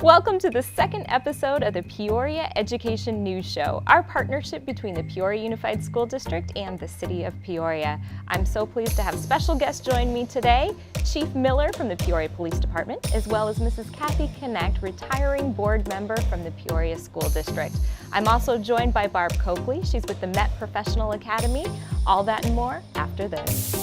Welcome to the second episode of the Peoria Education News Show, our partnership between the Peoria Unified School District and the City of Peoria. I'm so pleased to have special guests join me today, Chief Miller from the Peoria Police Department, as well as Mrs. Kathy Connect, retiring board member from the Peoria School District. I'm also joined by Barb Coakley. She's with the Met Professional Academy. All that and more after this.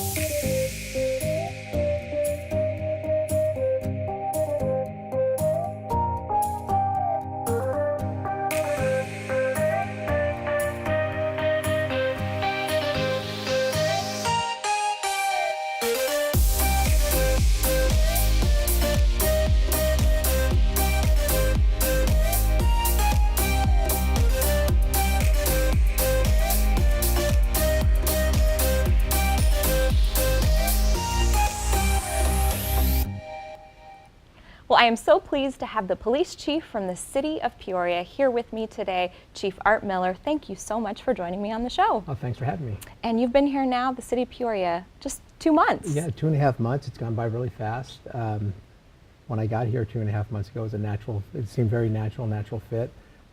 Well, I am so pleased to have the police chief from the City of Peoria here with me today, Chief Art Miller. Thank you so much for joining me on the show. Oh, thanks for having me. And you've been here now, the City of Peoria, just 2 months. Yeah, 2.5 months. It's gone by really fast. When I got here 2.5 months ago, it seemed very natural fit.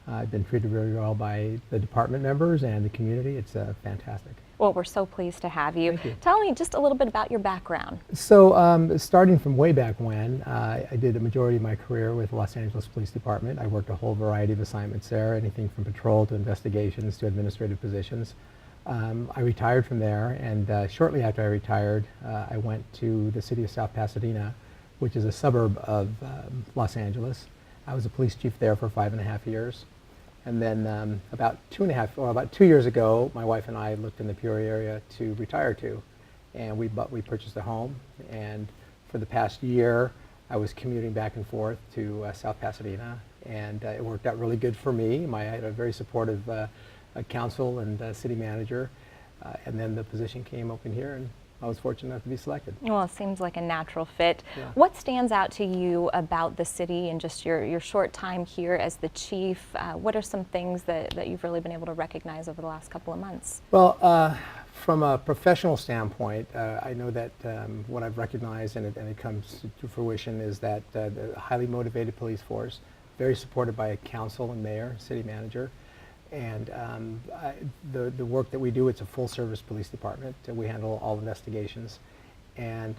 I've been treated really well by the department members and the community. It's fantastic. Well, we're so pleased to have you. Thank you. Tell me just a little bit about your background. So starting from way back when, I did a majority of my career with Los Angeles Police Department. I worked a whole variety of assignments there, anything from patrol to investigations to administrative positions. I retired from there, and shortly after I retired, I went to the city of South Pasadena, which is a suburb of Los Angeles. I was a police chief there for 5.5 years. And then about 2 years ago, my wife and I looked in the Peoria area to retire to, and we purchased a home. And for the past year, I was commuting back and forth to South Pasadena, and it worked out really good for me. I had a very supportive council and city manager, and then the position came open here, and I was fortunate enough to be selected. Well, it seems like a natural fit. Yeah. What stands out to you about the city and just your short time here as the chief? What are some things that you've really been able to recognize over the last couple of months? Well, from a professional standpoint, I know that what I've recognized, and it comes to fruition, is that the highly motivated police force, very supported by a council and mayor, city manager. And the work that we do, it's a full-service police department. We handle all investigations, and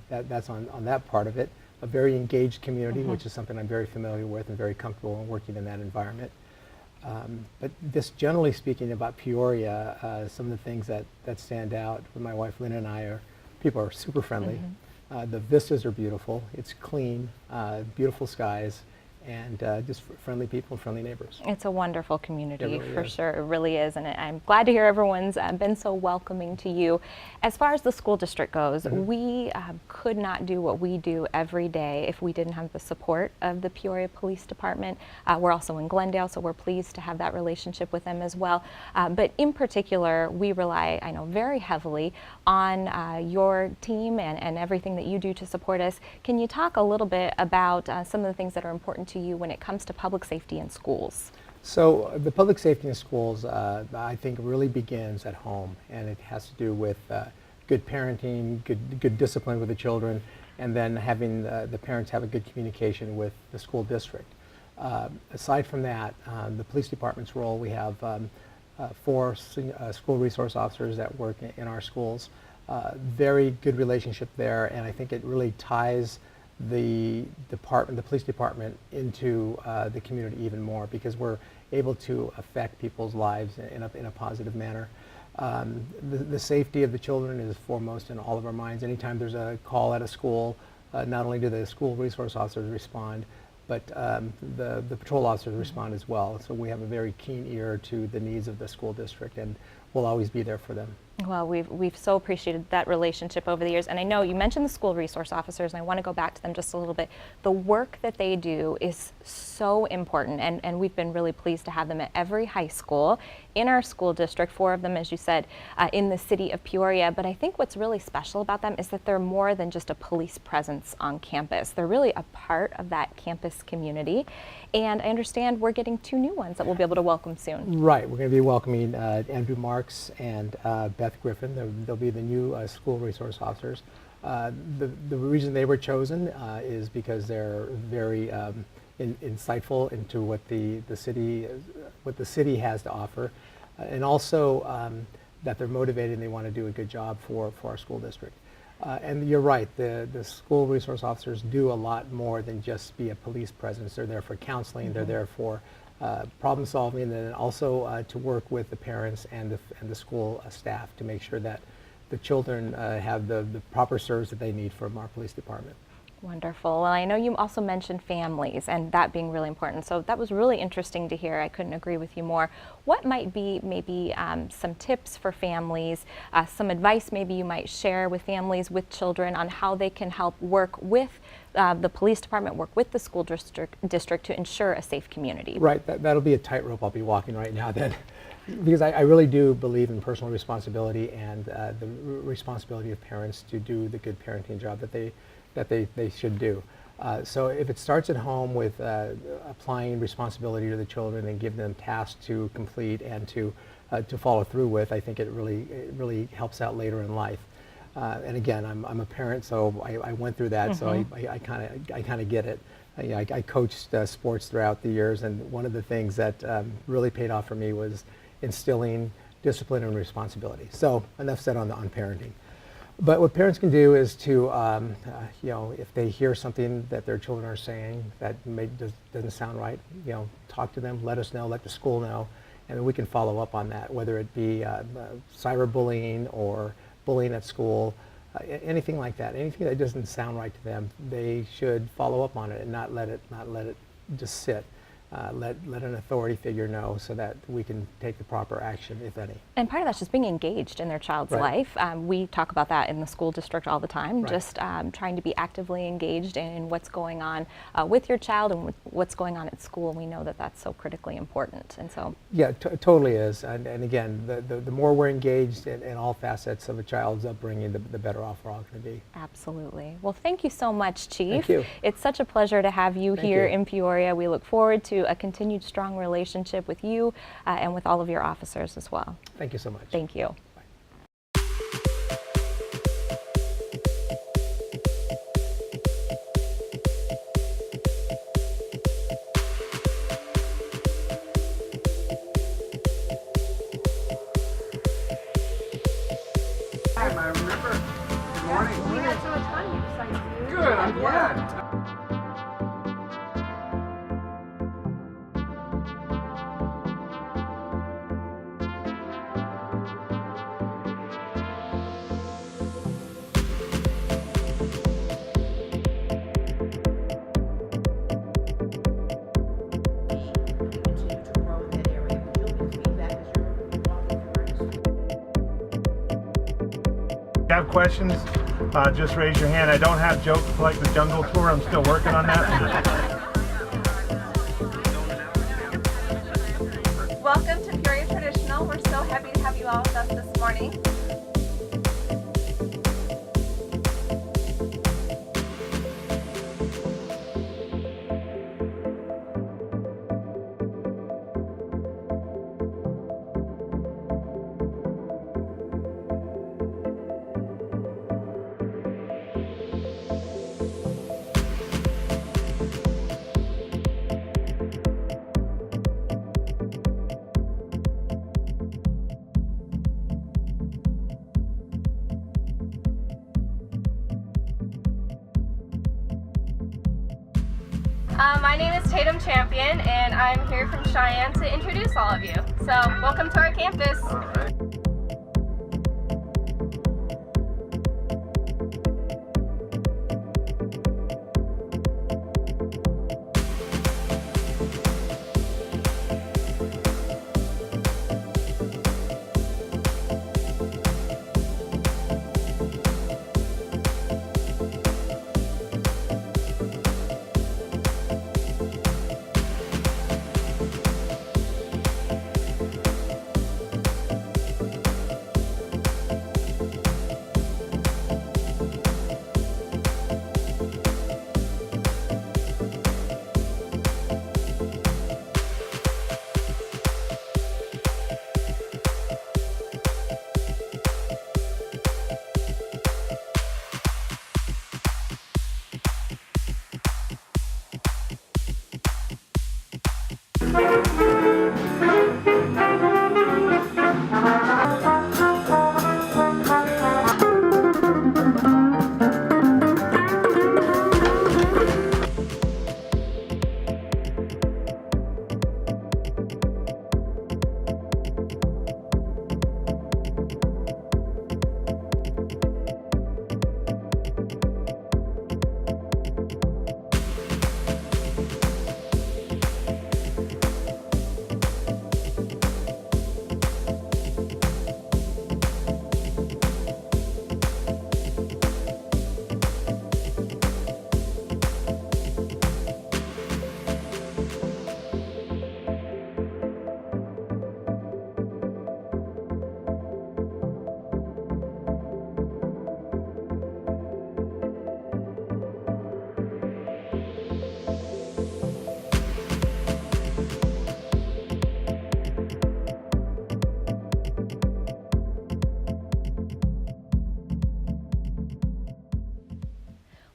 that's on that part of it. A very engaged community, which is something I'm very familiar with and very comfortable in working in that environment. But just generally speaking about Peoria, some of the things that stand out with my wife Lynn and I people are super friendly. The vistas are beautiful. It's clean, beautiful skies, and just friendly people, friendly neighbors. It's a wonderful community, really for is. sure. It really is, and I'm glad to hear everyone's been so welcoming to you. As far as the school district goes, we could not do what we do every day if we didn't have the support of the Peoria Police Department. We're also in Glendale, so we're pleased to have that relationship with them as well. But in particular, we rely, I know, very heavily on your team and everything that you do to support us. Can you talk a little bit about some of the things that are important to you when it comes to public safety in schools? So the public safety in schools, I think, really begins at home, and it has to do with good parenting, good discipline with the children, and then having the parents have a good communication with the school district. Aside from that, the police department's role, we have 4 school resource officers that work in our schools. Very good relationship there, and I think it really ties the police department into the community even more, because we're able to affect people's lives in a positive manner. The safety of the children is foremost in all of our minds. Anytime there's a call at a school, not only do the school resource officers respond, but the patrol officers respond as well. So we have a very keen ear to the needs of the school district, and we'll always be there for them. Well, we've so appreciated that relationship over the years, and I know you mentioned the school resource officers, and I want to go back to them just a little bit. The work that they do is so important, and we've been really pleased to have them at every high school in our school district, 4 of them, as you said, in the city of Peoria. But I think what's really special about them is that they're more than just a police presence on campus. They're really a part of that campus community, and I understand we're getting 2 new ones that we'll be able to welcome soon. Right, we're going to be welcoming Andrew Marks and Beth Griffin. They'll be the new school resource officers. The reason they were chosen is because they're very insightful into what the city has to offer, and also that they're motivated and they want to do a good job for our school district. And you're right, the school resource officers do a lot more than just be a police presence. They're there for counseling, they're there for problem solving, and then also to work with the parents and the school staff to make sure that the children have the proper service that they need from our police department. Wonderful. Well, I know you also mentioned families and that being really important. So that was really interesting to hear. I couldn't agree with you more. What might be maybe some tips for families, some advice maybe you might share with families with children on how they can help work with the police department, work with the school district to ensure a safe community? Right. That'll be a tightrope I'll be walking right now then. Because I really do believe in personal responsibility and the responsibility of parents to do the good parenting job that they should do. So if it starts at home with applying responsibility to the children and give them tasks to complete and to follow through with, I think it really helps out later in life. And again, I'm a parent, so I went through that, so I kind of get it. I coached sports throughout the years, and one of the things that really paid off for me was instilling discipline and responsibility. So enough said on parenting. But what parents can do is to, if they hear something that their children are saying that doesn't sound right, talk to them, let us know, let the school know, and then we can follow up on that, whether it be cyberbullying or bullying at school, anything like that. Anything that doesn't sound right to them, they should follow up on it and not let it just sit. Let an authority figure know so that we can take the proper action, if any. And part of that's just being engaged in their child's life. We talk about that in the school district all the time, just trying to be actively engaged in what's going on with your child and what's going on at school. We know that that's so critically important. And so, yeah, totally is. And again, the more we're engaged in all facets of a child's upbringing, the better off we're all going to be. Absolutely. Well, thank you so much, Chief. Thank you. It's such a pleasure to have you here you. in Peoria. We look forward to a continued strong relationship with you and with all of your officers as well. Thank you so much. Thank you. Hi, I remember. Good morning. We had so much fun. You decided to Good, I'm glad. Continue to grow in that area. Would you give feedback as you're walking through If you have questions, just raise your hand. I don't have jokes like the jungle tour. I'm still working on that. Welcome to Peoria Traditional. We're so happy to have you all with us this morning. My name is Tatum Champion, and I'm here from Cheyenne to introduce all of you. So, welcome to our campus. All right.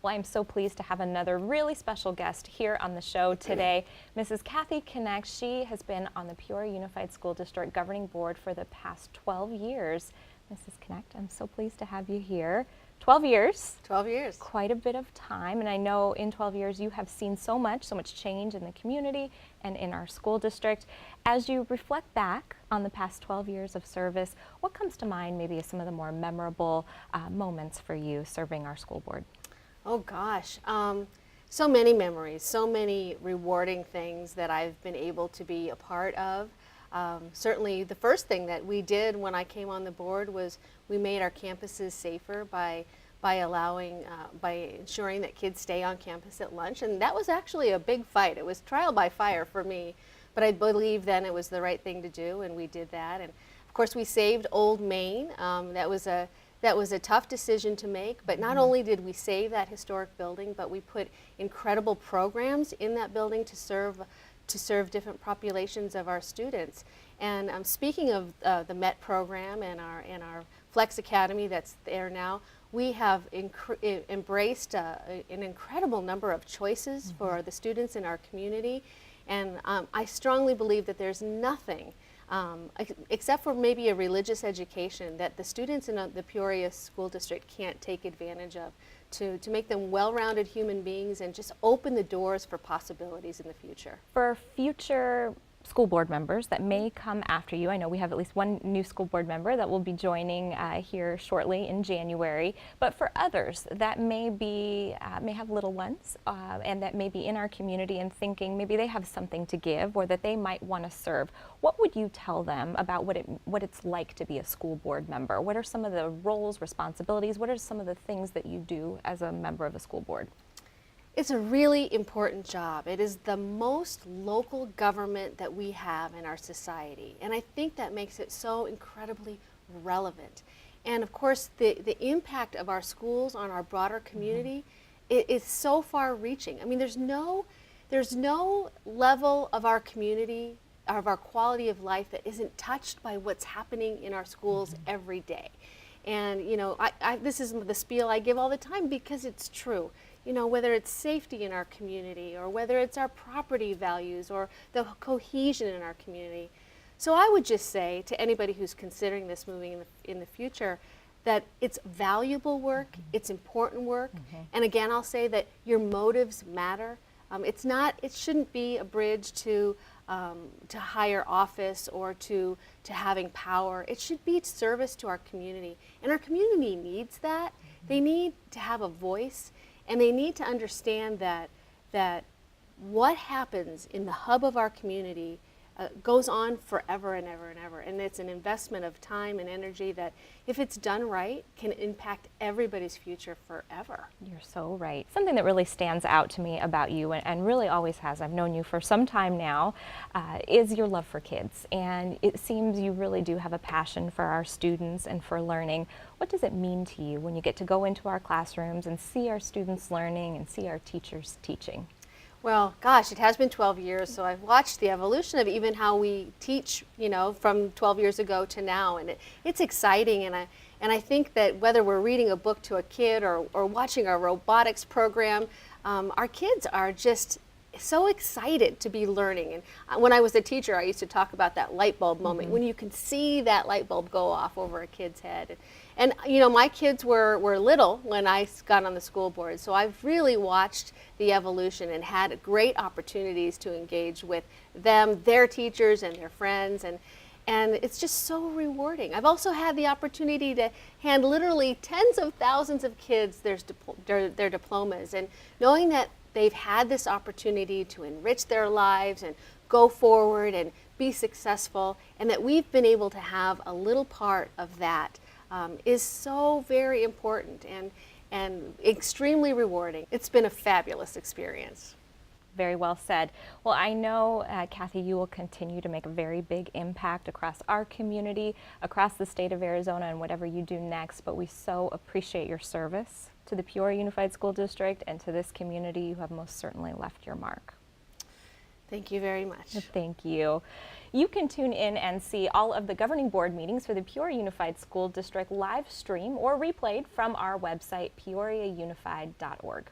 Well, I'm so pleased to have another really special guest here on the show today, Mrs. Kathy Knecht. She has been on the Peoria Unified School District Governing Board for the past 12 years. Mrs. Knecht, I'm so pleased to have you here. 12 years. 12 years. Quite a bit of time, and I know in 12 years you have seen so much change in the community and in our school district. As you reflect back on the past 12 years of service, what comes to mind maybe as some of the more memorable moments for you serving our school board? Oh gosh, so many memories, so many rewarding things that I've been able to be a part of. Certainly the first thing that we did when I came on the board was we made our campuses safer by ensuring that kids stay on campus at lunch, and that was actually a big fight. It was trial by fire for me, but I believe then it was the right thing to do, and we did that. And of course we saved Old Main. That was a tough decision to make, but not only did we save that historic building, but we put incredible programs in that building to serve different populations of our students. And speaking of the MET program and our Flex Academy that's there now, we have embraced an incredible number of choices for the students in our community. And I strongly believe that there's nothing except for maybe a religious education that the students in the Peoria School District can't take advantage of to make them well-rounded human beings and just open the doors for possibilities in the future. For future school board members that may come after you, I know we have at least one new school board member that will be joining here shortly in January, but for others that may have little ones and that may be in our community and thinking maybe they have something to give or that they might want to serve, what would you tell them about what it's like to be a school board member? What are some of the roles, responsibilities? What are some of the things that you do as a member of a school board? It's a really important job. It is the most local government that we have in our society, and I think that makes it so incredibly relevant. And of course, the impact of our schools on our broader community is so far-reaching. I mean, there's no level of our community, of our quality of life that isn't touched by what's happening in our schools every day. And you know, this is the spiel I give all the time because it's true. You know, whether it's safety in our community or whether it's our property values or the cohesion in our community. So I would just say to anybody who's considering this moving in the future that it's valuable work, it's important work, and again I'll say that your motives matter. It shouldn't be a bridge to higher office or to having power. It should be service to our community, and our community needs that. They need to have a voice. And they need to understand that what happens in the hub of our community goes on forever and ever and ever. And it's an investment of time and energy that, if it's done right, can impact everybody's future forever. You're so right. Something that really stands out to me about you, and really always has, I've known you for some time now, is your love for kids. And it seems you really do have a passion for our students and for learning. What does it mean to you when you get to go into our classrooms and see our students learning and see our teachers teaching? Well, gosh, it has been 12 years, so I've watched the evolution of even how we teach, you know, from 12 years ago to now, and it's exciting, and I think that whether we're reading a book to a kid or watching our robotics program, our kids are just so excited to be learning. And when I was a teacher, I used to talk about that light bulb moment when you can see that light bulb go off over a kid's head. And you know, my kids were little when I got on the school board, so I've really watched the evolution and had great opportunities to engage with them, their teachers, and their friends. And it's just so rewarding. I've also had the opportunity to hand literally tens of thousands of kids their diplomas, and knowing that they've had this opportunity to enrich their lives and go forward and be successful, and that we've been able to have a little part of that is so very important and extremely rewarding. It's been a fabulous experience. Very well said. Well, I know, Kathy, you will continue to make a very big impact across our community, across the state of Arizona, and whatever you do next, but we so appreciate your service to the Peoria Unified School District and to this community. You have most certainly left your mark. Thank you very much. Thank you. You can tune in and see all of the governing board meetings for the Peoria Unified School District live stream or replayed from our website, peoriaunified.org.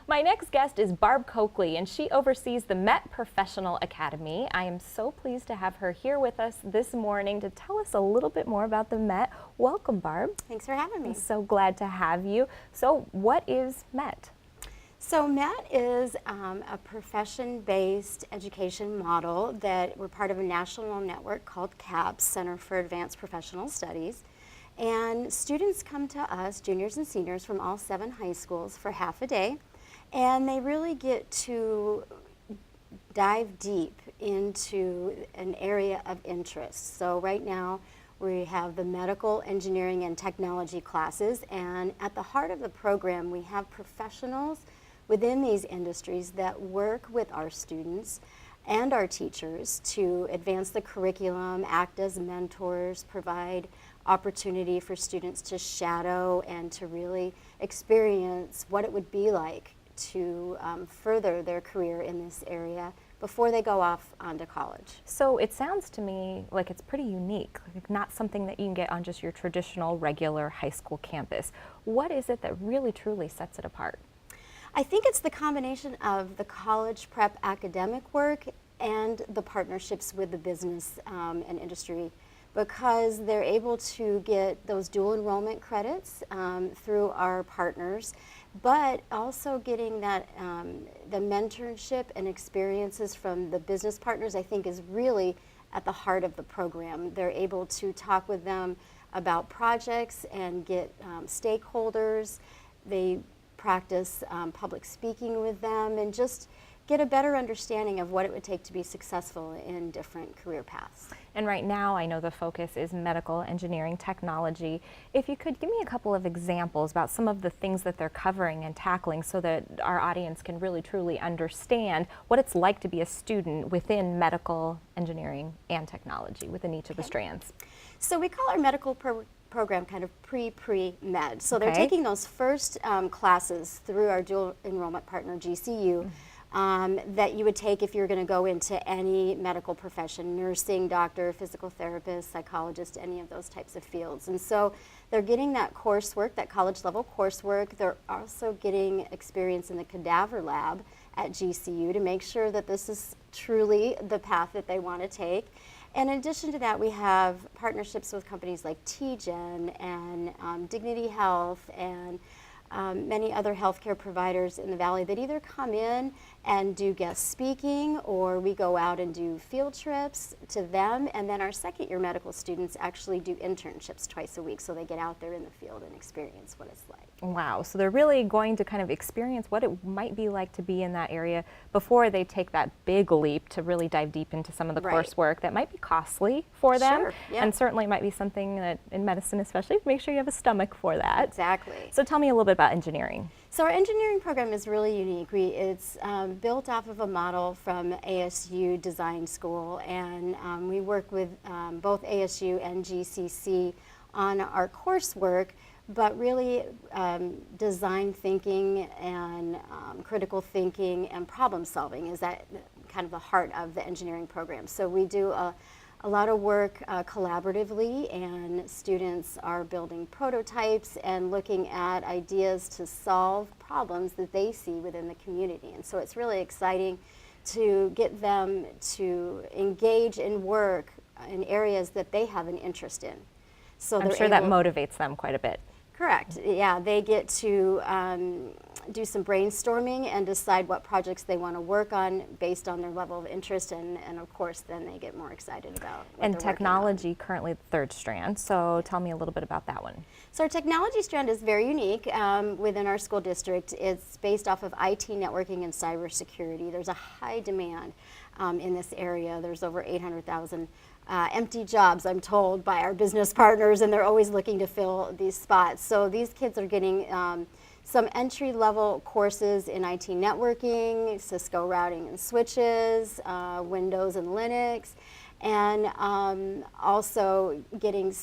My next guest is Barb Coakley, and she oversees the Met Professional Academy. I am so pleased to have her here with us this morning to tell us a little bit more about the Met. Welcome, Barb. Thanks for having me. I'm so glad to have you. So what is Met? So MET is a profession-based education model that we're part of a national network called CAPS, Center for Advanced Professional Studies. And students come to us, juniors and seniors from all 7 high schools for half a day. And they really get to dive deep into an area of interest. So right now we have the medical, engineering, and technology classes. And at the heart of the program, we have professionals within these industries that work with our students and our teachers to advance the curriculum, act as mentors, provide opportunity for students to shadow and to really experience what it would be like to further their career in this area before they go off onto college. So it sounds to me like it's pretty unique, like not something that you can get on just your traditional regular high school campus. What is it that really truly sets it apart? I think it's the combination of the college prep academic work and the partnerships with the business and industry, because they're able to get those dual enrollment credits through our partners, but also getting that the mentorship and experiences from the business partners, I think, is really at the heart of the program. They're able to talk with them about projects and get stakeholders. They practice public speaking with them and just get a better understanding of what it would take to be successful in different career paths. And right now, I know the focus is medical, engineering, technology. If you could give me a couple of examples about some of the things that they're covering and tackling so that our audience can really truly understand what it's like to be a student within medical, engineering, and technology within each of the strands. So we call our medical program kind of pre-med. So they're Okay. taking those first classes through our dual enrollment partner, GCU, that you would take if you're going to go into any medical profession, nursing, doctor, physical therapist, psychologist, any of those types of fields. And so they're getting that coursework, that college level coursework. They're also getting experience in the cadaver lab at GCU to make sure that this is truly the path that they want to take. And in addition to that, we have partnerships with companies like TGen and Dignity Health and many other healthcare providers in the Valley that either come in and do guest speaking, or we go out and do field trips to them. And then our second year medical students actually do internships twice a week, so they get out there in the field and experience what it's like. Wow, so they're really going to kind of experience what it might be like to be in that area before they take that big leap to really dive deep into some of the Right. coursework that might be costly for them. Sure, yeah. And certainly might be something that in medicine especially, make sure you have a stomach for that. Exactly. So tell me a little bit about engineering. So our engineering program is really unique. It's built off of a model from ASU Design School, and we work with both ASU and GCC on our coursework, but really design thinking and critical thinking and problem solving is that kind of the heart of the engineering program. So we do a lot of work collaboratively, and students are building prototypes and looking at ideas to solve problems that they see within the community. And so it's really exciting to get them to engage in work in areas that they have an interest in. So I'm they're sure that able- motivates them quite a bit. Correct. Yeah, they get to do some brainstorming and decide what projects they want to work on based on their level of interest, and of course then they get more excited about what And they're working on. technology, currently the third strand, so tell me a little bit about that one. So our technology strand is very unique within our school district. It's based off of IT networking and cybersecurity. There's a high demand in this area. There's over 800,000 empty jobs, I'm told, by our business partners, and they're always looking to fill these spots. So these kids are getting some entry-level courses in IT networking, Cisco routing and switches, Windows and Linux, and also getting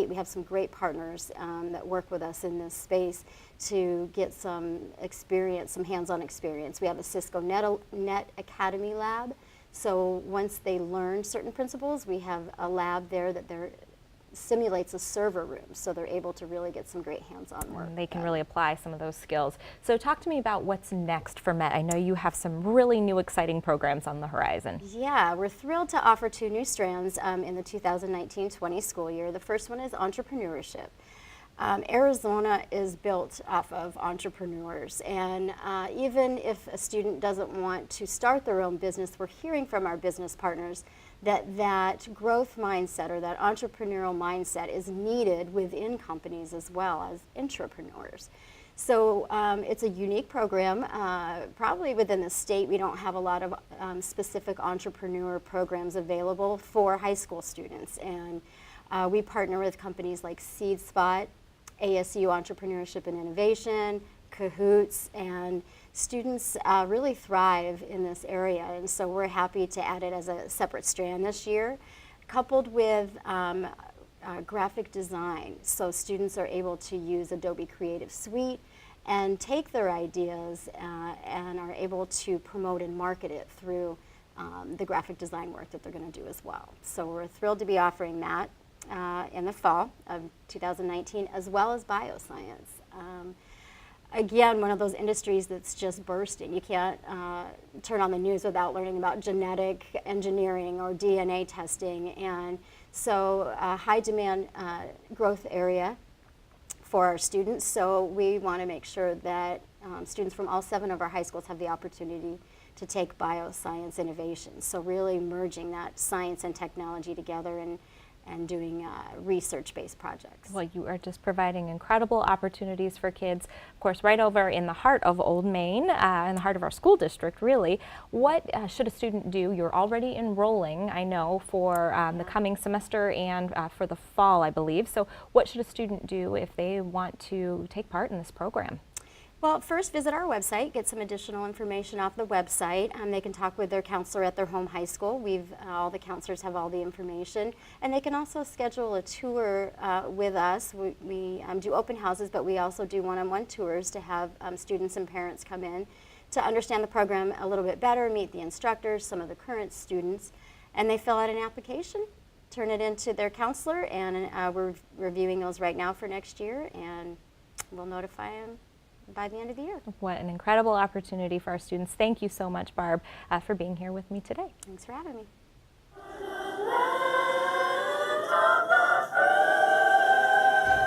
we have some great partners that work with us in this space to get some experience, some hands-on experience. We have a Cisco Net Academy lab. So once they learn certain principles, we have a lab there that simulates a server room, so they're able to really get some great hands-on work. And they can really apply some of those skills. So talk to me about what's next for Met. I know you have some really new exciting programs on the horizon. Yeah, we're thrilled to offer 2 new strands in the 2019-20 school year. The first one is entrepreneurship. Arizona is built off of entrepreneurs, and even if a student doesn't want to start their own business, we're hearing from our business partners that growth mindset or that entrepreneurial mindset is needed within companies as well as intrapreneurs. So it's a unique program. Probably within the state, we don't have a lot of specific entrepreneur programs available for high school students, and we partner with companies like SeedSpot, ASU Entrepreneurship and Innovation, Cahoots, and students really thrive in this area, and so we're happy to add it as a separate strand this year, coupled with graphic design. So students are able to use Adobe Creative Suite and take their ideas and are able to promote and market it through the graphic design work that they're going to do as well. So we're thrilled to be offering that in the fall of 2019, as well as bioscience. again, one of those industries that's just bursting. You can't turn on the news without learning about genetic engineering or DNA testing. And so a high demand growth area for our students. So we want to make sure that students from all 7 of our high schools have the opportunity to take bioscience innovation. So really merging that science and technology together and doing research-based projects. Well, you are just providing incredible opportunities for kids, of course, right over in the heart of Old Main, in the heart of our school district, really. What should a student do? You're already enrolling, I know, for the coming semester and for the fall, I believe. So what should a student do if they want to take part in this program? Well, first visit our website, get some additional information off the website. They can talk with their counselor at their home high school. All the counselors have all the information. And they can also schedule a tour with us. We do open houses, but we also do one-on-one tours to have students and parents come in to understand the program a little bit better, meet the instructors, some of the current students. And they fill out an application, turn it into their counselor, and we're reviewing those right now for next year, and we'll notify them by the end of the year. What an incredible opportunity for our students. Thank you so much, Barb, for being here with me today. Thanks for having me.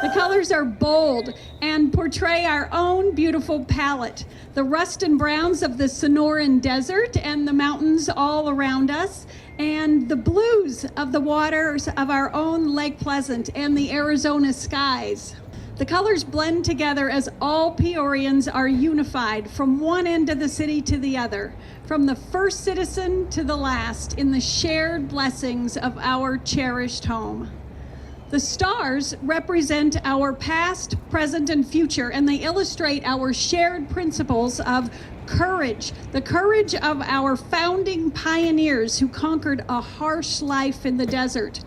The colors are bold and portray our own beautiful palette. The rust and browns of the Sonoran Desert and the mountains all around us, and the blues of the waters of our own Lake Pleasant and the Arizona skies. The colors blend together as all Peorians are unified from one end of the city to the other, from the first citizen to the last, in the shared blessings of our cherished home. The stars represent our past, present, and future, and they illustrate our shared principles of courage, the courage of our founding pioneers who conquered a harsh life in the desert,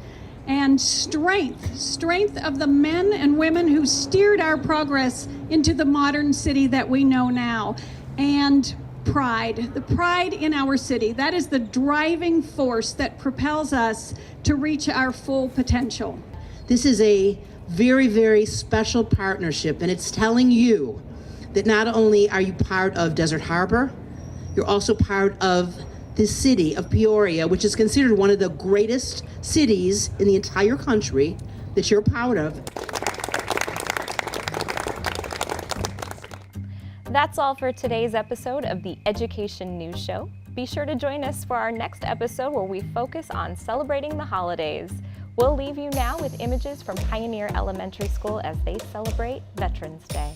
and strength of the men and women who steered our progress into the modern city that we know now, and pride, the pride in our city. That is the driving force that propels us to reach our full potential. This is a very, very special partnership, and it's telling you that not only are you part of Desert Harbor, you're also part of the city of Peoria, which is considered one of the greatest cities in the entire country that you're proud of. That's all for today's episode of the Education News Show. Be sure to join us for our next episode where we focus on celebrating the holidays. We'll leave you now with images from Pioneer Elementary School as they celebrate Veterans Day.